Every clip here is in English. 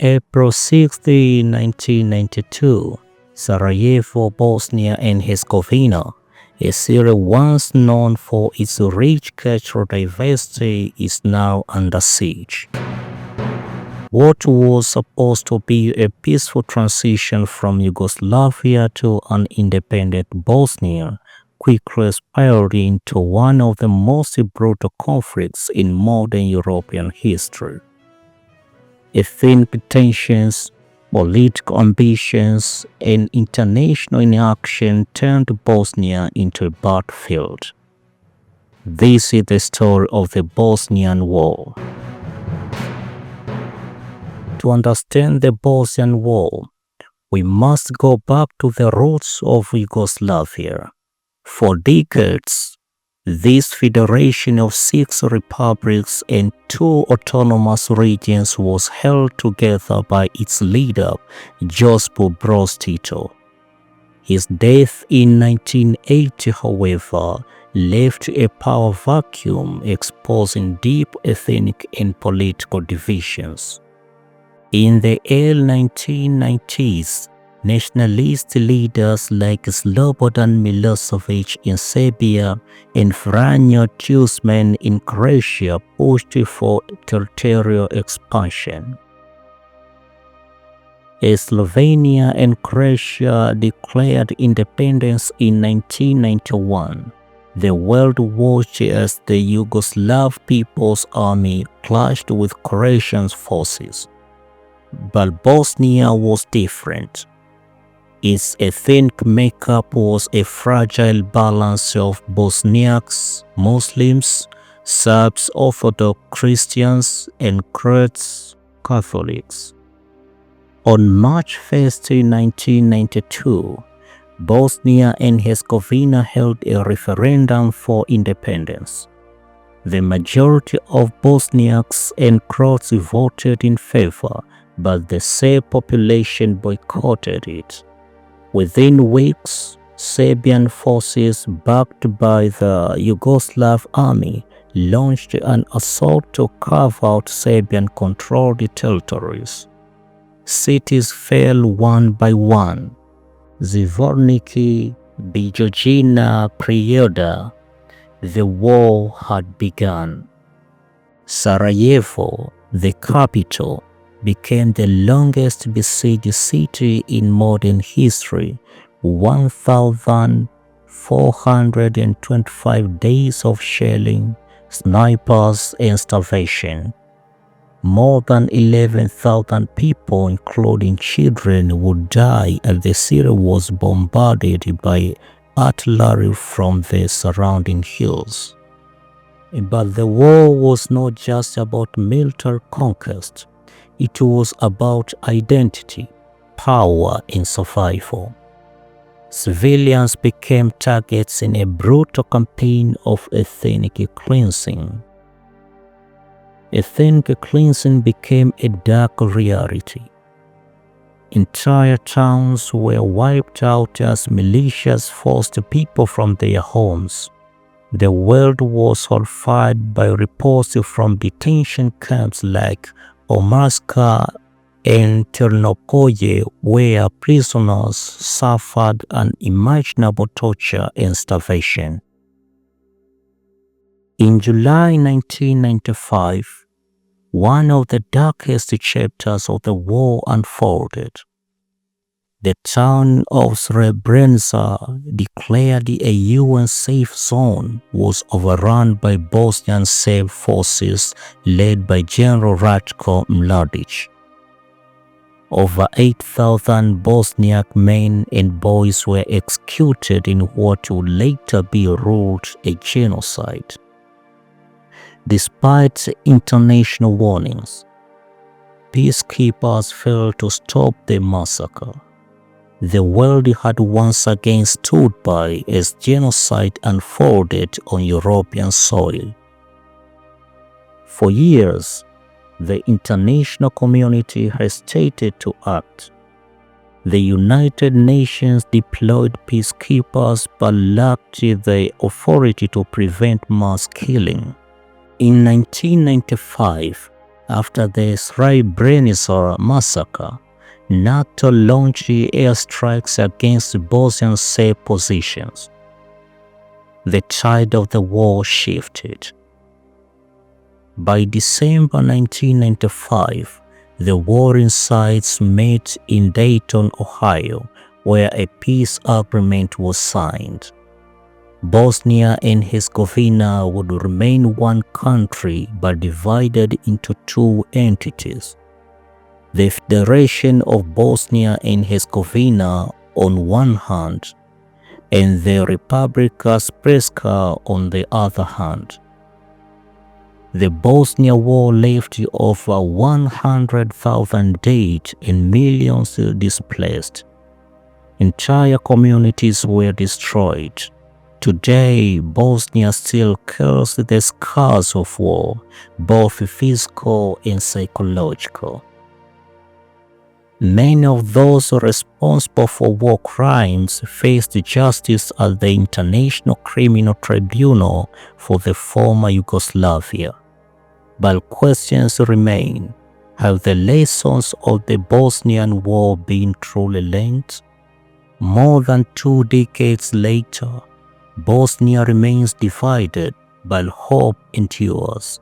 April 16, 1992, Sarajevo, Bosnia and Herzegovina, a city once known for its rich cultural diversity, is now under siege. What was supposed to be a peaceful transition from Yugoslavia to an independent Bosnia quickly spiraled into one of the most brutal conflicts in modern European history. Ethnic tensions, political ambitions, and international inaction turned Bosnia into a battlefield. This is the story of the Bosnian War. To understand the Bosnian War, we must go back to the roots of Yugoslavia. For decades, this federation of 6 republics and 2 autonomous regions was held together by its leader, Josip Broz Tito. His death in 1980, however, left a power vacuum, exposing deep ethnic and political divisions. In the early 1990s, nationalist leaders like Slobodan Milosevic in Serbia and Franjo Tuđman in Croatia pushed for territorial expansion. As Slovenia and Croatia declared independence in 1991, the world watched as the Yugoslav People's Army clashed with Croatian forces. But Bosnia was different. Its ethnic makeup was a fragile balance of Bosniaks, Muslims, Serbs, Orthodox Christians, and Kurds, Catholics. On March 1, 1992, Bosnia and Herzegovina held a referendum for independence. The majority of Bosniaks and Croats voted in favor, but the Serb population boycotted it. Within weeks, Serbian forces backed by the Yugoslav army launched an assault to carve out Serbian-controlled territories. Cities fell one by one. Zvorniki, Bijojina, Prijoda. The war had begun. Sarajevo, the capital, became the longest besieged city in modern history, 1,425 days of shelling, snipers, and starvation. More than 11,000 people, including children, would die as the city was bombarded by artillery from the surrounding hills. But the war was not just about military conquest. It was about identity, power, and survival. Civilians became targets in a brutal campaign of ethnic cleansing. Ethnic cleansing became a dark reality. Entire towns were wiped out as militias forced people from their homes. The world was horrified by reports from detention camps like Omarska and Ternopolje, where prisoners suffered unimaginable torture and starvation. In July 1995, one of the darkest chapters of the war unfolded. The town of Srebrenica, declared a UN safe zone, was overrun by Bosnian Serb forces led by General Ratko Mladic. Over 8,000 Bosniak men and boys were executed in what would later be ruled a genocide. Despite international warnings, peacekeepers failed to stop the massacre. The world had once again stood by as genocide unfolded on European soil. For years, the international community hesitated to act. The United Nations deployed peacekeepers but lacked the authority to prevent mass killing. In 1995, After the Srebrenica massacre, NATO launched airstrikes against Bosnian safe positions. The tide of the war shifted. By December 1995, the warring sides met in Dayton, Ohio, where a peace agreement was signed. Bosnia and Herzegovina would remain one country but divided into two entities. The Federation of Bosnia and Herzegovina on one hand, and the Republika Srpska on the other hand. The Bosnia War left over 100,000 dead and millions displaced. Entire communities were destroyed. Today, Bosnia still carries the scars of war, both physical and psychological. Many of those responsible for war crimes faced justice at the International Criminal Tribunal for the former Yugoslavia. But questions remain. Have the lessons of the Bosnian War been truly learned? More than 2 decades later, Bosnia remains divided, but hope endures.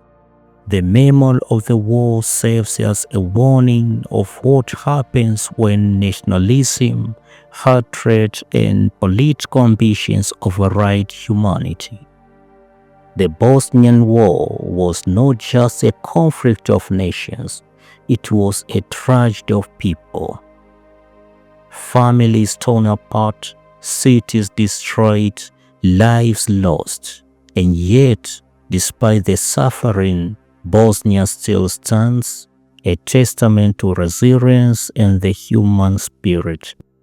The memory of the war serves as a warning of what happens when nationalism, hatred, and political ambitions override humanity. The Bosnian War was not just a conflict of nations, it was a tragedy of people. Families torn apart, cities destroyed, lives lost, and yet, despite the suffering, Bosnia still stands, a testament to resilience and the human spirit.